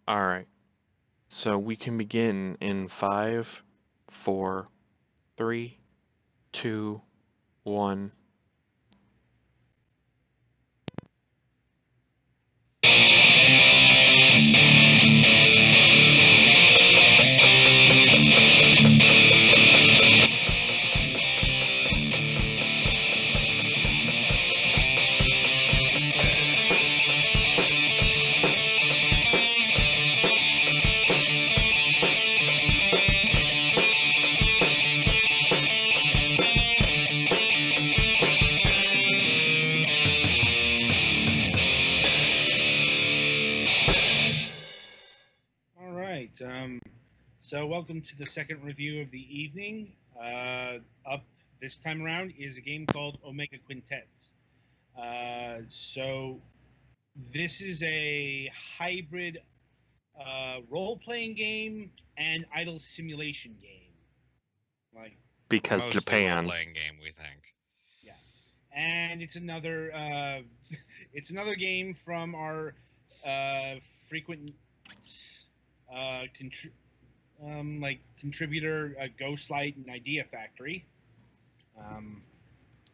All right. So we can begin in five, four, three, two, one. All right. So welcome to the second review of the evening. Up this time around is a game called Omega Quintet. So this is a hybrid role-playing game and idle simulation game. Like, Because Mostly Japan. role-playing game, we think. yeah, and it's another it's another game from our uh, frequent uh, contri- contributor Ghostlight and Idea Factory. Um,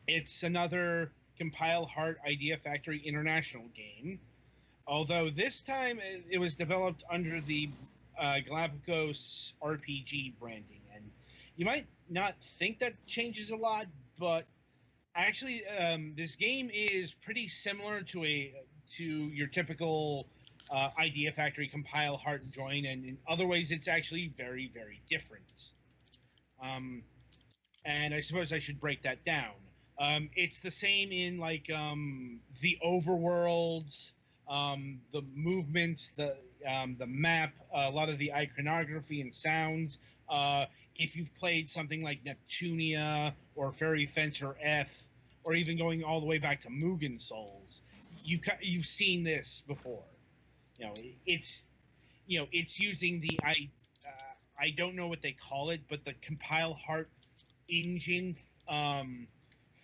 it's another Compile Heart Idea Factory International game, although this time it was developed under the Galapagos RPG branding, and you might not think that changes a lot, but actually, this game is pretty similar to your typical Idea Factory compile, heart, and join, and in other ways, it's actually very, very different. Um, and I suppose I should break that down. It's the same in the overworlds, the movements, the map, a lot of the iconography and sounds. If you've played something like Neptunia or Fairy Fencer F, or even going all the way back to Mugen Souls, you've seen this before. You know, it's using I don't know what they call it, but the compile heart engine um,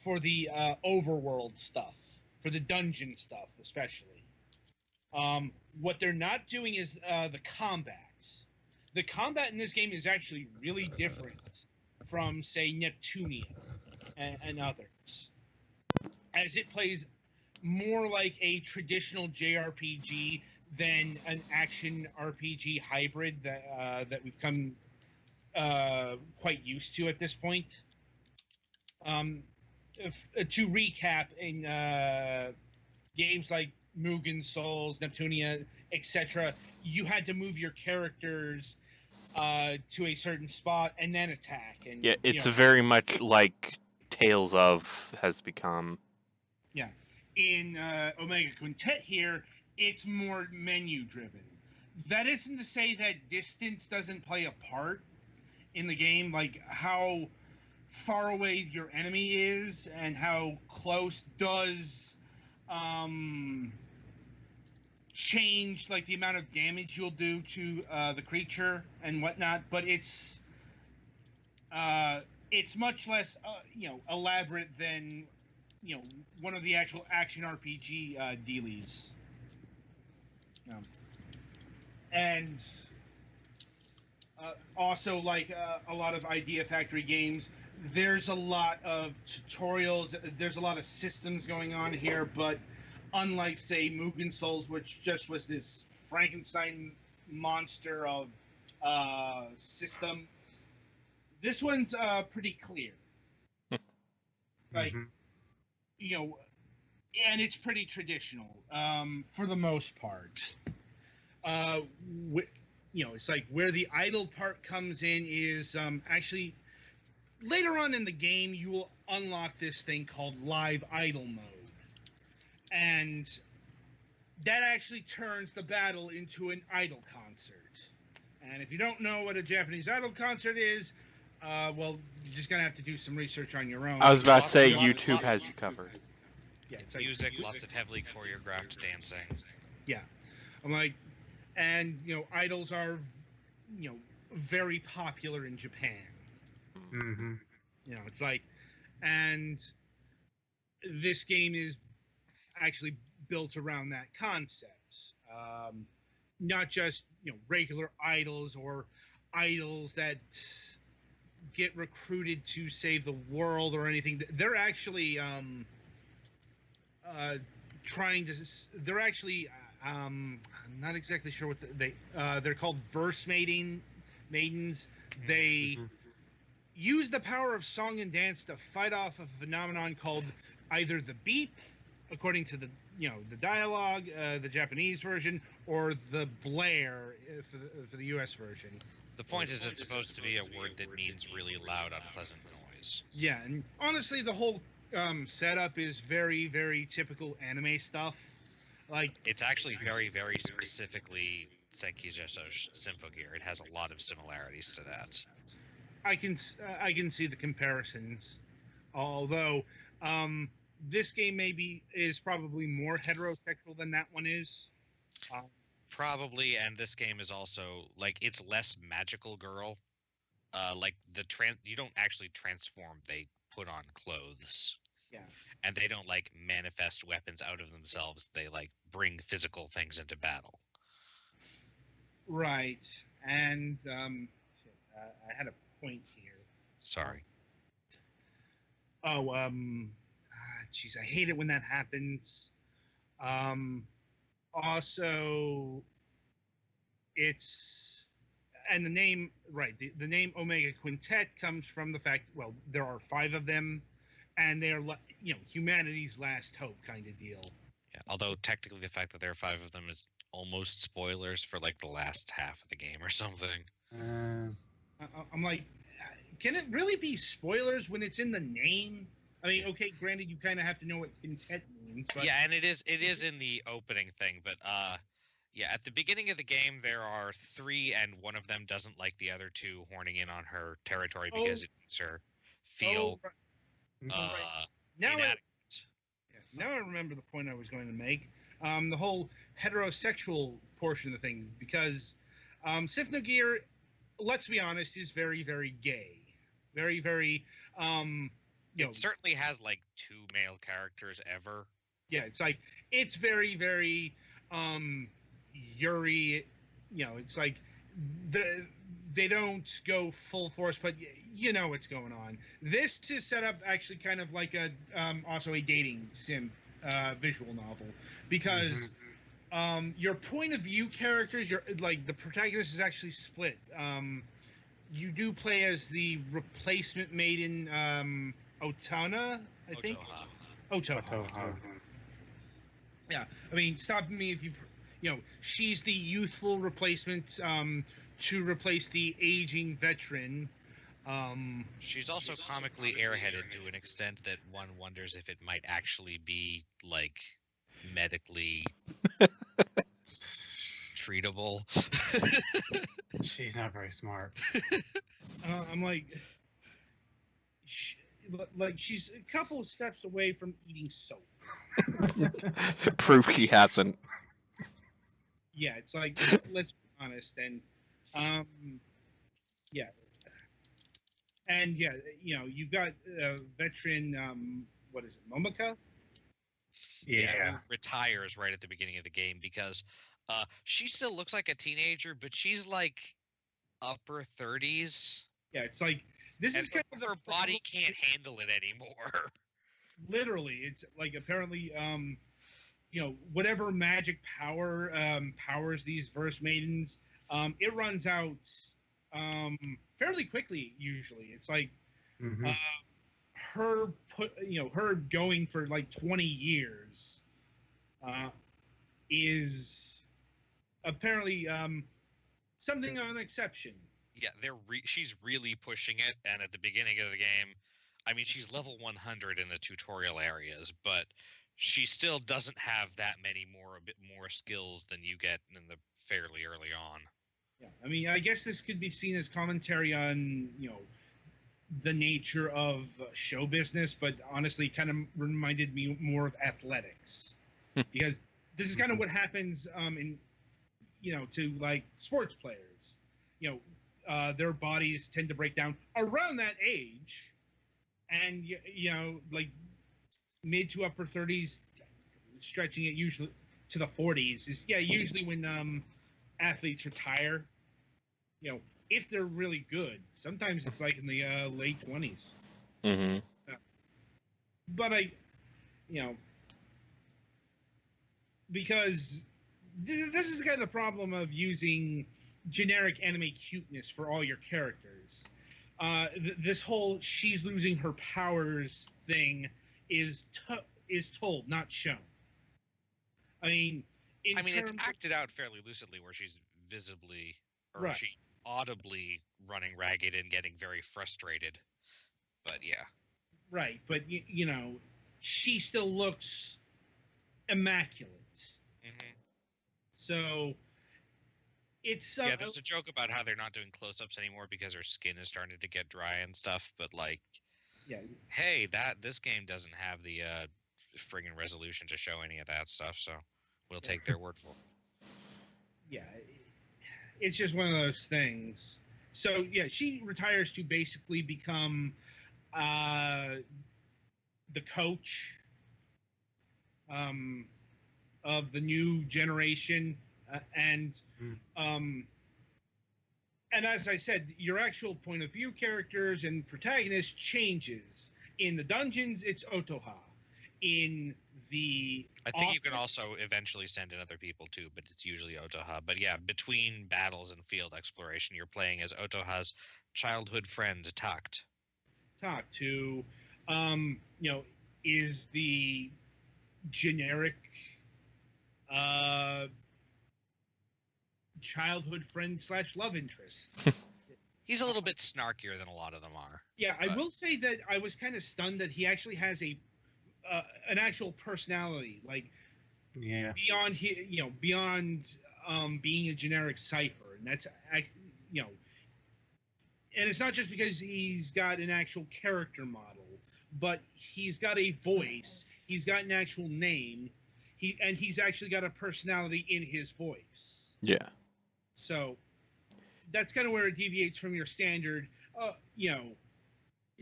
for the overworld stuff, for the dungeon stuff, especially. What they're not doing is the combat. The combat in this game is actually really different from, say, Neptunia and others, as it plays more like a traditional JRPG than an action RPG hybrid that we've come quite used to at this point. To recap, in games like Mugen Souls, Neptunia, etc., you had to move your characters to a certain spot and then attack. And Yeah, it's very much like Tales of has become. yeah. In Omega Quintet here, it's more menu driven. That isn't to say that distance doesn't play a part in the game, like how far away your enemy is and how close does um, change like the amount of damage you'll do to the creature and whatnot. But it's much less elaborate than one of the actual action RPG dealies. And also, like a lot of Idea Factory games, there's a lot of tutorials. There's a lot of systems going on here, but unlike, say, Mugen Souls, which just was this Frankenstein monster of systems, this one's pretty clear. Like, Mm-hmm. you know, and it's pretty traditional for the most part. Uh, it's like where the idle part comes in is actually later on in the game you will unlock this thing called live idle mode, and that actually turns the battle into an idol concert. And if you don't know what a Japanese idol concert is, well, you're just gonna have to do some research on your own. I was about to say Lots of- YouTube has you covered. Yeah, it's like, Music, lots of heavily choreographed dancing. yeah, I'm like, and idols are, very popular in Japan. Mm-hmm. It's like, and this game is actually built around that concept. not just regular idols or idols that get recruited to save the world or anything. They're actually trying to. They're actually. I'm not exactly sure what they're called. Verse maidens. They use the power of song and dance to fight off a phenomenon called either the beep, according to the the dialogue, the Japanese version, or the blare for the U.S. version. The point is, it's supposed to be a word that means really loud, unpleasant noise. Yeah, and honestly, the whole setup is very, very typical anime stuff. Like, it's actually very, very specifically Senkaijo Symphogear. It has a lot of similarities to that. I can see the comparisons, although this game is probably more heterosexual than that one is. Probably, and this game is also like it's less magical girl. Like you don't actually transform; they put on clothes. Yeah, and they don't like manifest weapons out of themselves. They like bring physical things into battle. Right, and I had a point here. Sorry. Jeez, I hate it when that happens. Also, and the name, right? The name Omega Quintet comes from the fact, well, there are 5 of them, and they're humanity's last hope kind of deal. Yeah, although technically the fact that there are 5 of them is almost spoilers for like the last half of the game or something. I'm like, can it really be spoilers when it's in the name? I mean, okay, granted, you kind of have to know what quintet means. But... yeah, and it is in the opening thing, but yeah, at the beginning of the game there are 3, and one of them doesn't like the other 2 horning in on her territory because it makes her feel now inadequate. Now I remember the point I was going to make. The whole heterosexual portion of the thing, because Symphogear, let's be honest, is very, very gay. Very, very... it certainly has like 2 male characters ever. Yeah, it's very, very Yuri. It's like they don't go full force, but you know what's going on. This is set up actually kind of like also a dating sim visual novel, because your point of view characters, the protagonist is actually split. You do play as the replacement maiden, Otana, I think. Otoha. Yeah, I mean, stop me if she's the youthful replacement to replace the aging veteran. She's also comically airheaded to an extent that one wonders if it might actually be like medically treatable. She's not very smart. I'm like, she's a couple of steps away from eating soap. Proof she hasn't. Yeah, it's like, let's be honest, and yeah. And yeah, you've got veteran, what is it, Momika? Yeah, retires right at the beginning of the game because she still looks like a teenager, but she's like upper 30s. Yeah, it's like this is kind of her body can't handle it anymore. Literally, it's like apparently, whatever magic power powers these verse maidens, it runs out fairly quickly. Usually, it's like her going for like 20 years is apparently something of an exception. Yeah, she's really pushing it, and at the beginning of the game, I mean, she's level 100 in the tutorial areas, but she still doesn't have that many a bit more skills than you get in the fairly early on. Yeah, I mean, I guess this could be seen as commentary on, the nature of show business, but honestly, kind of reminded me more of athletics, because this is kind of what happens to like sports players. Their bodies tend to break down around that age, and like mid to upper 30s, stretching it usually to the 40s is usually when athletes retire, if they're really good. Sometimes it's like in the late 20s. Mm-hmm. But because this is kind of the problem of using generic anime cuteness for all your characters. This whole she's losing her powers thing is told, not shown. I mean, it's acted out fairly lucidly, where she's visibly or right. she audibly running ragged and getting very frustrated. But yeah, right. But she still looks immaculate. mm-hmm. So it's yeah. There's a joke about how they're not doing close-ups anymore because her skin is starting to get dry and stuff. But like, yeah, hey, this game doesn't have the friggin' resolution to show any of that stuff, so we'll take their word for it. Yeah, it's just one of those things. So yeah, she retires to basically become the coach of the new generation, and as I said, your actual point of view characters and protagonists changes. In the dungeons, it's Otoha. In the I think you can also eventually send in other people too, but it's usually Otoha. But yeah, between battles and field exploration, you're playing as Otoha's childhood friend, Takt. Takt, who, is the generic childhood friend / love interest. He's a little bit snarkier than a lot of them are. Yeah, I will say that I was kind of stunned that he actually has an actual personality, like beyond beyond being a generic cipher, and that's and it's not just because he's got an actual character model, but he's got a voice, he's got an actual name, he's actually got a personality in his voice. Yeah. So that's kind of where it deviates from your standard,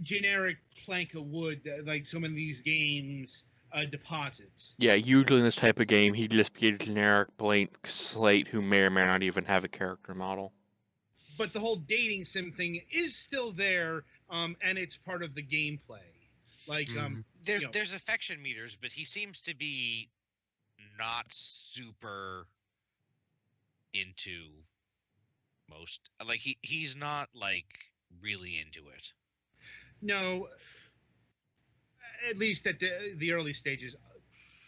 generic plank of wood that, like some of these games deposits. Yeah, usually in this type of game, he'd just be a generic blank slate who may or may not even have a character model. But the whole dating sim thing is still there, and it's part of the gameplay. Like, there's affection meters, but he seems to be not super into most. Like he's not like really into it. No, at least at the early stages.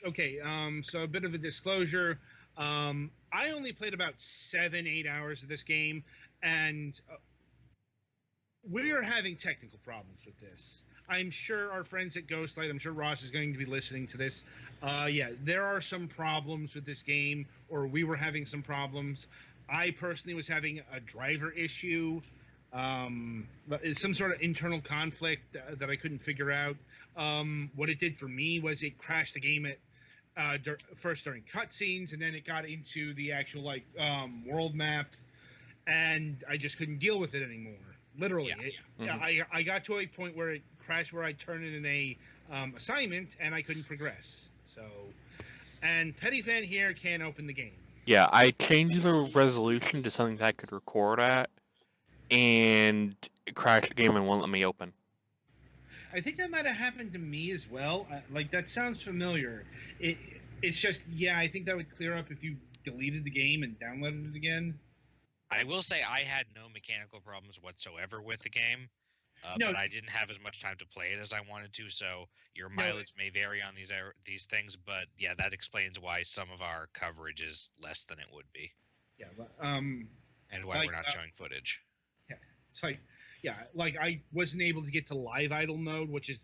Okay, so a bit of a disclosure. I only played about 7-8 hours of this game, and we're having technical problems with this. I'm sure our friends at Ghostlight, I'm sure Ross is going to be listening to this. Yeah, there are some problems with this game, or we were having some problems. I personally was having a driver issue, some sort of internal conflict that I couldn't figure out. What it did for me was it crashed the game at first during cutscenes, and then it got into the actual world map, and I just couldn't deal with it anymore. Literally, I got to a point where it crashed where I turned in a assignment and I couldn't progress. So, and Petty Fan here can't open the game. Yeah, I changed the resolution to something that I could record at, and it crashed the game and won't let me open. I think that might have happened to me as well. Like, that sounds familiar. It's just, yeah, I think that would clear up if you deleted the game and downloaded it again. I will say I had no mechanical problems whatsoever with the game, but I didn't have as much time to play it as I wanted to, so your mileage may vary on these things, but yeah, that explains why some of our coverage is less than it would be. Yeah, and why we're not showing footage. Yeah, it's like I wasn't able to get to live idle mode, which is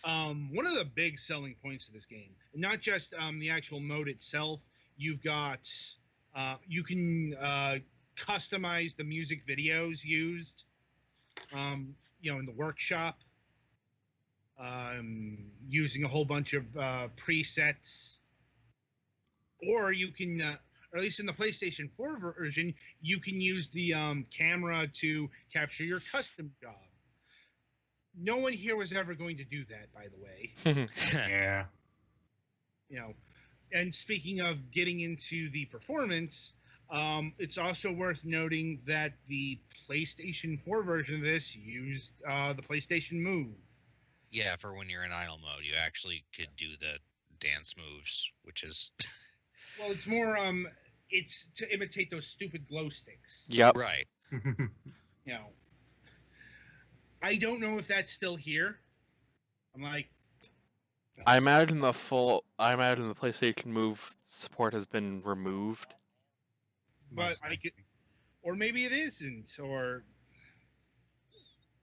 one of the big selling points of this game. Not just the actual mode itself. You've got you can customize the music videos used, in the workshop, using a whole bunch of presets, or you can, or at least in the PlayStation 4 version, you can use the camera to capture your custom job. No one here was ever going to do that, by the way. Yeah. And speaking of getting into the performance, It's also worth noting that the PlayStation 4 version of this used the PlayStation Move. Yeah, for when you're in idle mode, you actually could do the dance moves, which is Well, it's more it's to imitate those stupid glow sticks. Yep. right. You know, I don't know if that's still here. I'm like, I imagine the PlayStation Move support has been removed. but I could, or maybe it isn't, or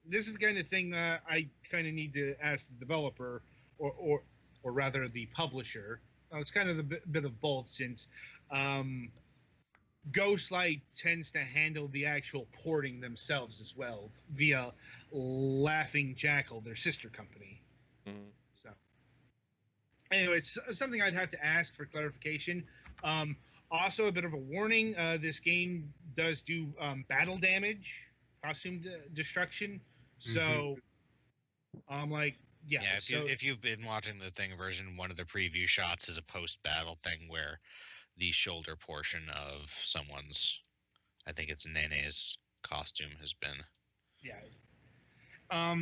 this is the kind of thing I kind of need to ask the developer, or rather the publisher. It's kind of a bit of both, since Ghostlight tends to handle the actual porting themselves as well via Laughing Jackal, their sister company. Mm. So, anyway, it's something I'd have to ask for clarification. Also, a bit of a warning: this game does do battle damage, costume destruction. So, I'm like, yeah. Yeah, So, if you've been watching the thing version, one of the preview shots is a post battle thing where the shoulder portion of someone's, I think it's Nene's costume has been. yeah.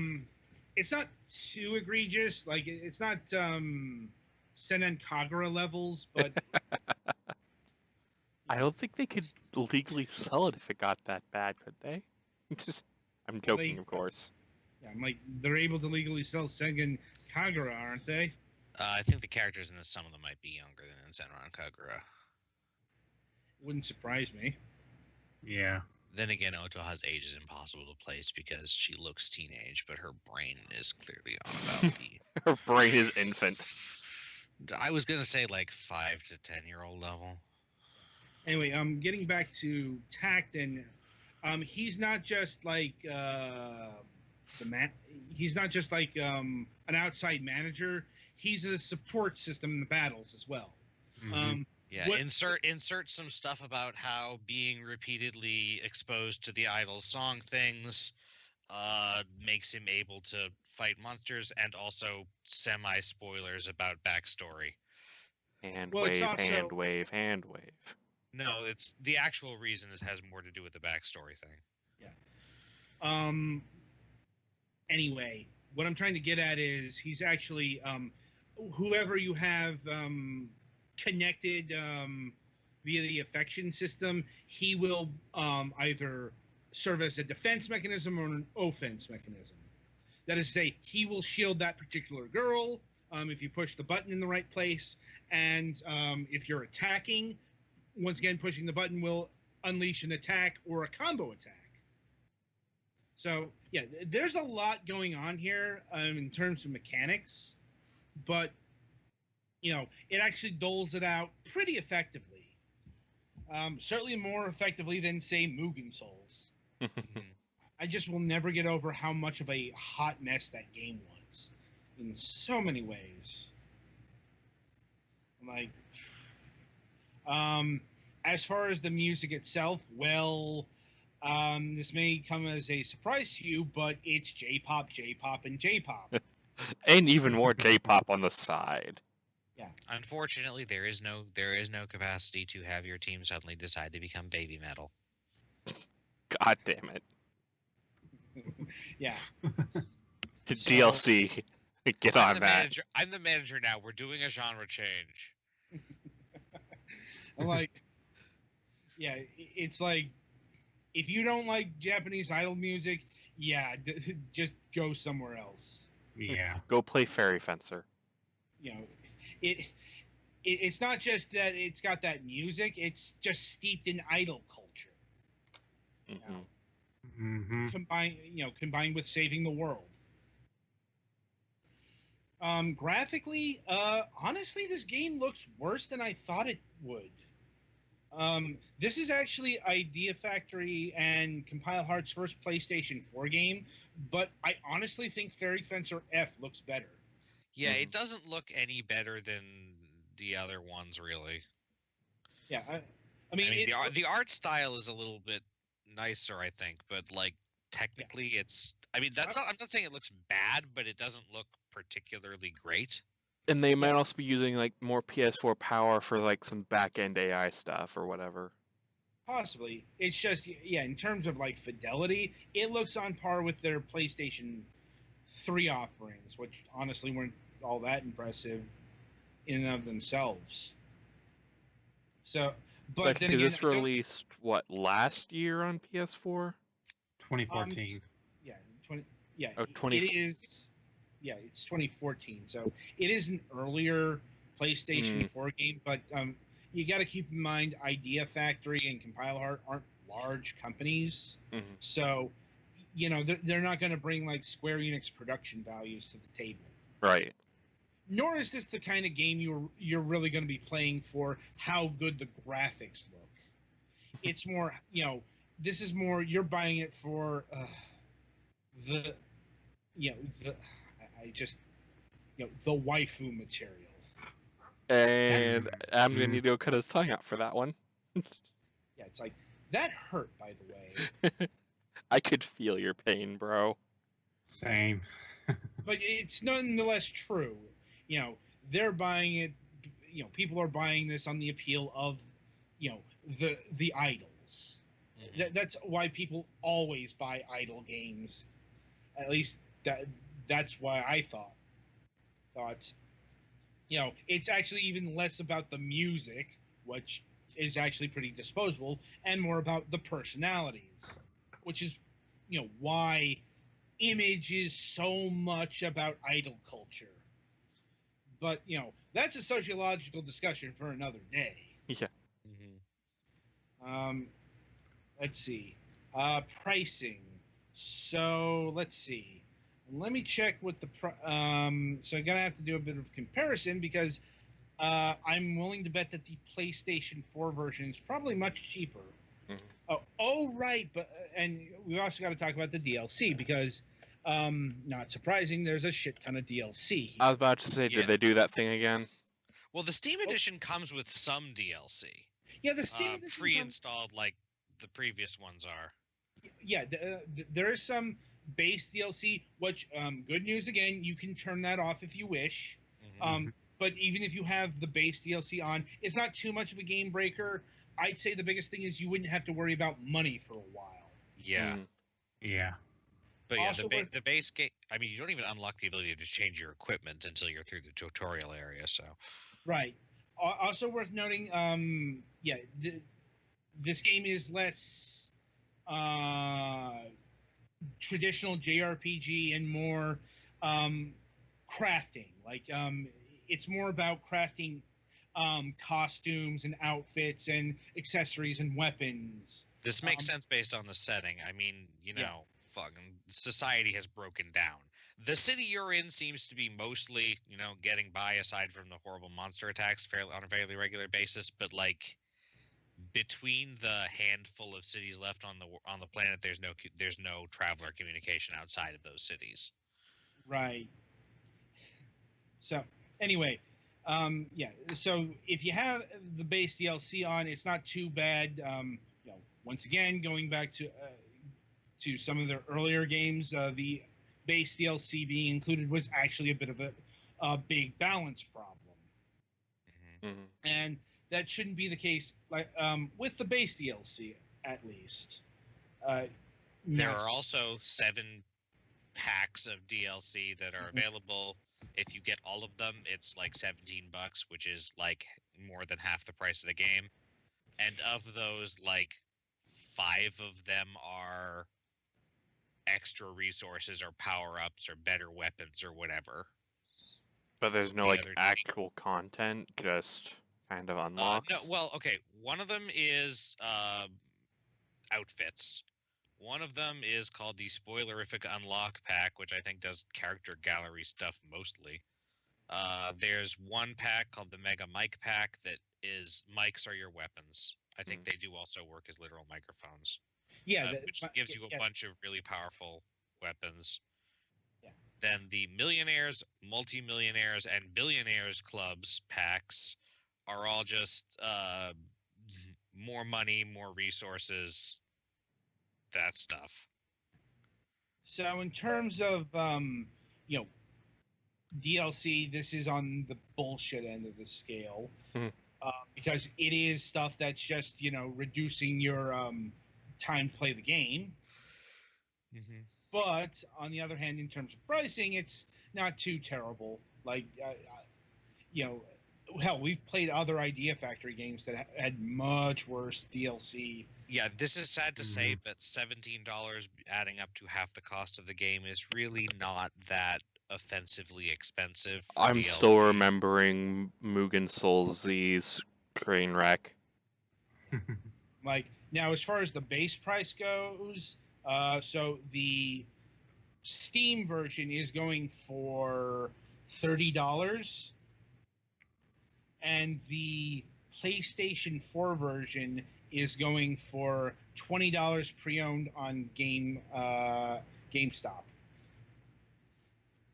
It's not too egregious. Like, it's not Senen Kagura levels, but I don't think they could legally sell it if it got that bad, could they? I'm joking, of course. yeah, I'm like, they're able to legally sell Sengen Kagura, aren't they? I think the characters in this, some of them might be younger than in Senran Kagura. Wouldn't surprise me. Yeah. Then again, Otoha's age is impossible to place because she looks teenage, but her brain is clearly on about the. Her brain is infant. I was gonna say like 5 to 10-year-old level. Anyway, getting back to Tacton, he's not just like the man. He's not just like an outside manager. He's a support system in the battles as well. Yeah, What- insert some stuff about how being repeatedly exposed to the idol's song things makes him able to fight monsters, and also semi spoilers about backstory. Hand Well, it's wave, also- hand wave, hand wave. No, it's the actual reason has more to do with the backstory thing. Anyway, what I'm trying to get at is he's actually whoever you have connected via the affection system, he will either serve as a defense mechanism or an offense mechanism. That is to say, he will shield that particular girl if you push the button in the right place, and if you're attacking, once again, pushing the button will unleash an attack or a combo attack. So, yeah, there's a lot going on here in terms of mechanics, but, you know, it actually doles it out pretty effectively. Certainly more effectively than, say, Mugen Souls. I just will never get over how much of a hot mess that game was in so many ways. Like, as far as the music itself, well, this may come as a surprise to you, but it's J-pop, J-pop, and J-pop. And even more J-pop on the side. Unfortunately, there is no capacity to have your team suddenly decide to become baby metal. God damn it. Yeah. DLC. Get on the that. Manager, I'm the manager now. We're doing a genre change. I'm like, yeah, it's like, if you don't like Japanese idol music, yeah, just go somewhere else. Yeah. Go play Fairy Fencer. You know, it's not just that it's got that music; it's just steeped in idol culture. Mm-hmm. Combined with saving the world. Graphically, honestly, this game looks worse than I thought it would. This is actually Idea Factory and Compile Heart's first PlayStation 4 game, but I honestly think Fairy Fencer F looks better. Yeah, Mhm. it doesn't look any better than the other ones, really. Yeah, I mean, mean, the art style is a little bit nicer, I think, but like technically, it's. I mean, that's not. I'm not saying it looks bad, but it doesn't look particularly great. And they might also be using like more PS4 power for like some back-end AI stuff or whatever. Possibly. It's just, yeah, in terms of like fidelity, it looks on par with their PlayStation 3 offerings, which honestly weren't all that impressive in and of themselves. So, but But then is again, this I don't. released last year on PS4? 2014. Yeah, 20. Yeah, Oh, it is. Yeah, it's 2014. So it is an earlier PlayStation Mm. 4 game, but you got to keep in mind Idea Factory and Compile Heart aren't large companies, Mhm. so they're not going to bring like Square Enix production values to the table. Right. Nor is this the kind of game you're really going to be playing for how good the graphics look. It's more, this is more you're buying it for the, you know, the I just, the waifu material. And I'm gonna Mm. need to go cut his tongue out for that one. Yeah, it's like that hurt, by the way. I could feel your pain, bro. Same. But it's nonetheless true. They're buying it. People are buying this on the appeal of, the idols. That's why people always buy idol games. At least that's why I thought. It's actually even less about the music, which is actually pretty disposable, and more about the personalities, which is, why Image is so much about idol culture. But that's a sociological discussion for another day. Yeah. Um, let's see, pricing. So let's see. Let me check what the so I'm gonna have to do a bit of comparison because I'm willing to bet that the PlayStation 4 version is probably much cheaper. Mhm. Oh, right, but and we also got to talk about the DLC because, not surprising, there's a shit ton of DLC here. I was about to say, Yeah. did they do that thing again? Well, the Steam edition comes with some DLC, Yeah, the Steam edition comes- pre-installed like the previous ones are. Yeah, there is some base DLC. Which, good news again, you can turn that off if you wish. But even if you have the base DLC on, it's not too much of a game breaker. I'd say the biggest thing is you wouldn't have to worry about money for a while. Yeah. Mm. Yeah. But yeah, Also worth- the base game. I mean, you don't even unlock the ability to change your equipment until you're through the tutorial area. So Right. Also worth noting, yeah, this game is less traditional JRPG and more crafting. Like, it's more about crafting costumes and outfits and accessories and weapons. this makes sense based on the setting. I mean, fucking society has broken down. The city you're in seems to be mostly, getting by aside from the horrible monster attacks on a fairly regular basis. But like, between the handful of cities left on the planet, there's no traveler communication outside of those cities. Right. So anyway, yeah. So if you have the base DLC on, it's not too bad. Once again, going back to some of their earlier games, the base DLC being included was actually a bit of a big balance problem, Mhm. and that shouldn't be the case. Like, with the base DLC, at least. There Not- are also 7 packs of DLC that are available. If you get all of them, it's like $17, which is like more than half the price of the game. And of those, like 5 of them are extra resources or power-ups or better weapons or whatever. But there's no The like other two- actual content, just kind of unlocks. No, well, okay. One of them is outfits. One of them is called the Spoilerific Unlock Pack, which I think does character gallery stuff mostly. There's one pack called the Mega Mic Pack that is mics are your weapons. I think they do also work as literal microphones. yeah, Which gives you a bunch of really powerful weapons. Yeah. Then the Millionaires, Multimillionaires, and Billionaires Clubs packs are all just more money, more resources, that stuff. So in terms of DLC, this is on the bullshit end of the scale. Mhm. because it is stuff that's just reducing your time to play the game. Mm-hmm. But on the other hand, in terms of pricing, it's not too terrible. Like you know, hell, we've played other Idea Factory games that had much worse DLC. Yeah, this is sad to say, Mhm. but $17 adding up to half the cost of the game is really not that offensively expensive for I'm DLC. still remembering Mugen Souls Z's train wreck. Like now, as far as the base price goes, so the Steam version is going for $30, and the PlayStation 4 version is going for $20 pre-owned on GameStop.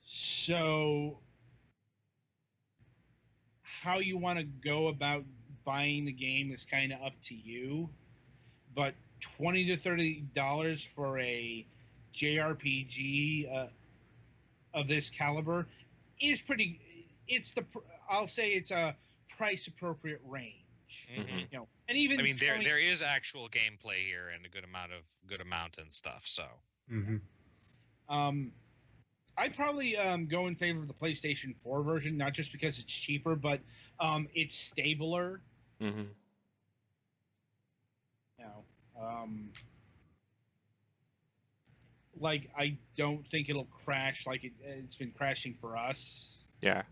So, how you want to go about buying the game is kind of up to you, but $20 to $30 for a JRPG of this caliber is pretty. It's the I'll say it's a price appropriate range. Mhm. And even I mean, there is actual gameplay here and a good amount and stuff. So Mhm. I'd probably go in favor of the PlayStation 4 version, not just because it's cheaper, but it's stabler. Mm-hmm. You know, like I don't think it'll crash like it's been crashing for us. Yeah.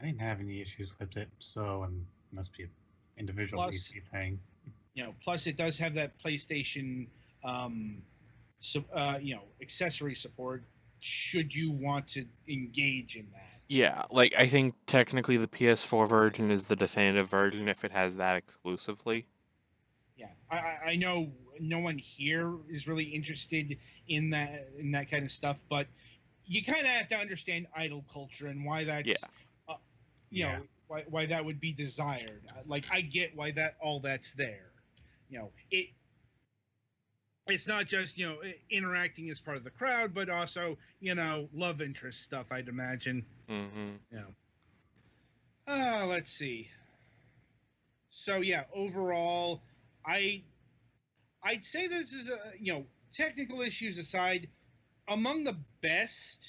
I didn't have any issues with it, so must be an individual Plus- PC thing. Plus it does have that PlayStation, accessory support. Should you want to engage in that? Yeah, like I think technically the PS4 version is the definitive version if it has that exclusively. Yeah, I know no one here is really interested in that kind of stuff, but you kind of have to understand idol culture and why that's Yeah. you know why that would be desired. Like I get why all that's there. It's not just interacting as part of the crowd, but also love interest stuff. I'd imagine. Mm-hmm. Let's see. So yeah, overall, I I'd say this is technical issues aside, among the best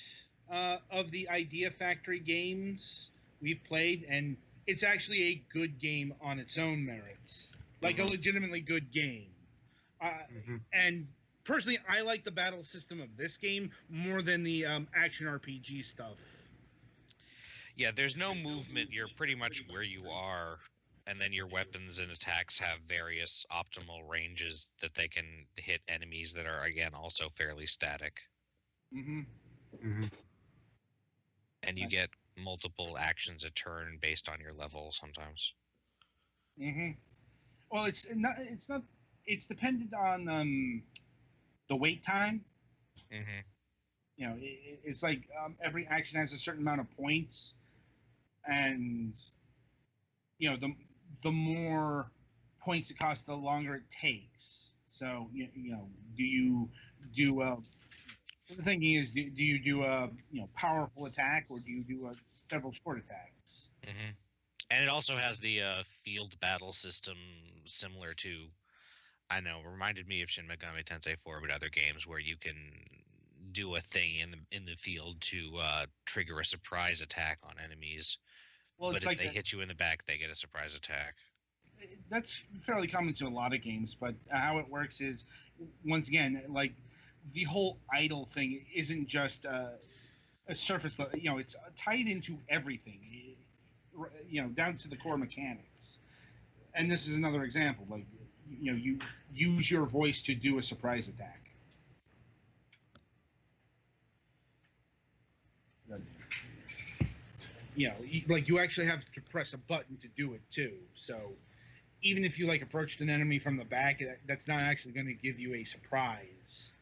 of the Idea Factory games we've played, and it's actually a good game on its own merits, like a legitimately good game. And personally, I like the battle system of this game more than the action RPG stuff. yeah, there's no movement. You're pretty much where you are, and then your weapons and attacks have various optimal ranges that they can hit enemies that are again also fairly static. Mm-hmm. Mhm. And you get multiple actions a turn based on your level sometimes. Mm-hmm. Well, it's not. It's not. It's dependent on the wait time. Mm-hmm. It's like every action has a certain amount of points, and the more points it costs, the longer it takes. So do you do the thinking is do you do a powerful attack or do you do several short attacks? Mm-hmm. And it also has the field battle system similar to, I know, reminded me of Shin Megami Tensei 4, but other games where you can do a thing in the field to trigger a surprise attack on enemies. Well, But it's if like they hit you in the back, they get a surprise attack. that's fairly common to a lot of games, but how it works is, once again, like the whole idle thing isn't just a surface level. It's tied into everything. Down to the core mechanics. And this is another example. Like, you use your voice to do a surprise attack. Like you actually have to press a button to do it too. So even if you approached an enemy from the back, that's not actually going to give you a surprise.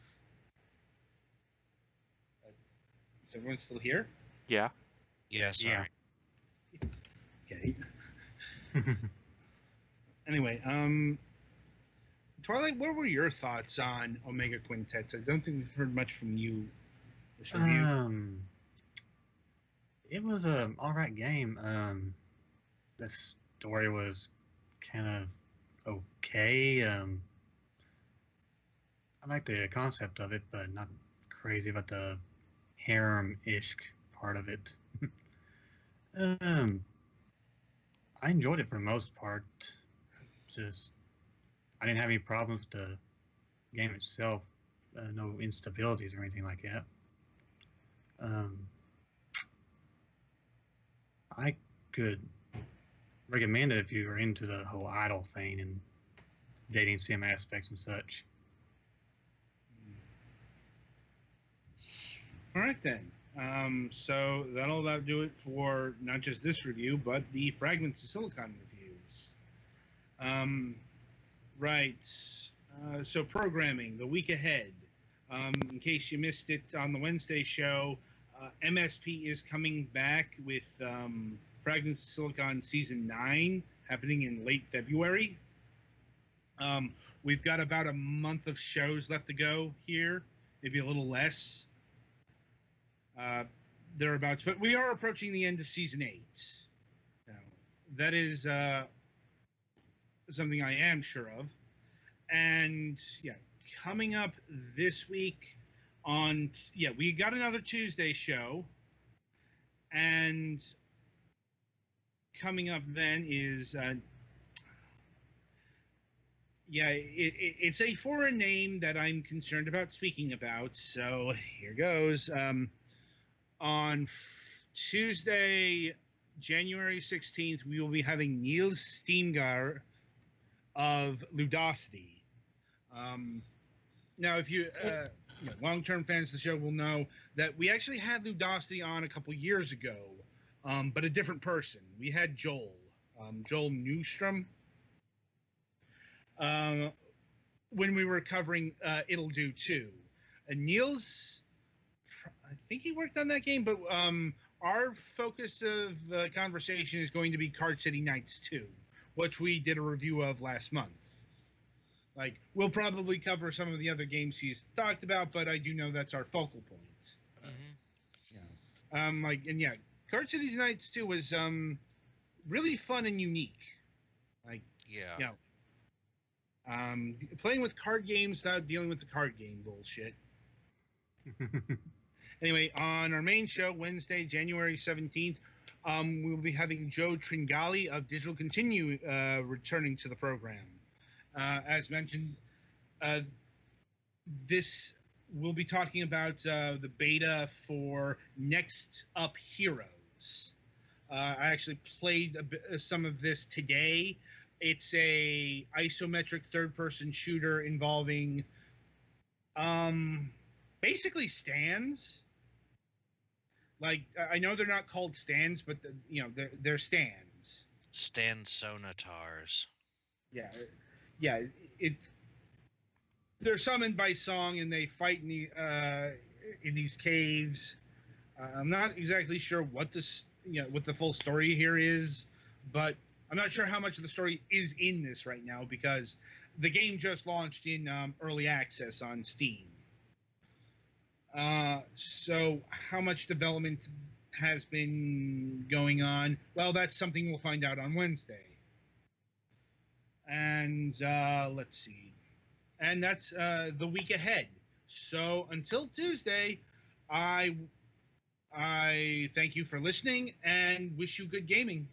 Is everyone still here? Yeah. Yeah, sorry. Okay. Anyway, Twilight, what were your thoughts on Omega Quintets? I don't think we've heard much from you this review. It was a all right game. The story was kind of okay. I like the concept of it, but not crazy about the harem-ish part of it. um, I enjoyed it for the most part. Just I didn't have any problems with the game itself. No instabilities or anything like that. Um, I could recommend it if you are into the whole idol thing and dating sim aspects and such. All right then. So that'll about do it for not just this review, but the Fragments of Silicon reviews. Right. So programming the week ahead. In case you missed it on the Wednesday show, MSP is coming back with Fragments of Silicon Season 9 happening in late February. We've got about a month of shows left to go here, maybe a little less. Thereabouts, but we are approaching the end of Season 8. Now, that is something I am sure of. And yeah, coming up this week we got another Tuesday show, and coming up then is it's a foreign name that I'm concerned about speaking about, so here goes. On Tuesday, January 16th, we will be having Niels Steamgar of Ludosity. Now, if you long-term fans of the show will know that we actually had Ludosity on a couple years ago, but a different person. We had Joel Newstrom, when we were covering It'll Do Too. And Niels, I think he worked on that game, but our focus of conversation is going to be Card City Nights 2, which we did a review of last month. Like, we'll probably cover some of the other games he's talked about, but I do know that's our focal point. Card City Nights 2 was really fun and unique. Playing with card games without dealing with the card game bullshit. Anyway, on our main show, Wednesday, January 17th, we will be having Joe Tringali of Digital Continue returning to the program. As mentioned, this we'll be talking about the beta for Next Up Heroes. I actually played some of this today. It's a isometric third-person shooter involving basically stands. Like, I know they're not called stands, but they're stands. Stand sonatars. Yeah. They're summoned by song and they fight in these caves. I'm not exactly sure what the full story here is, but I'm not sure how much of the story is in this right now because the game just launched in early access on Steam. So how much development has been going on? Well, that's something we'll find out on Wednesday. And let's see. And that's the week ahead. So until Tuesday, I thank you for listening and wish you good gaming.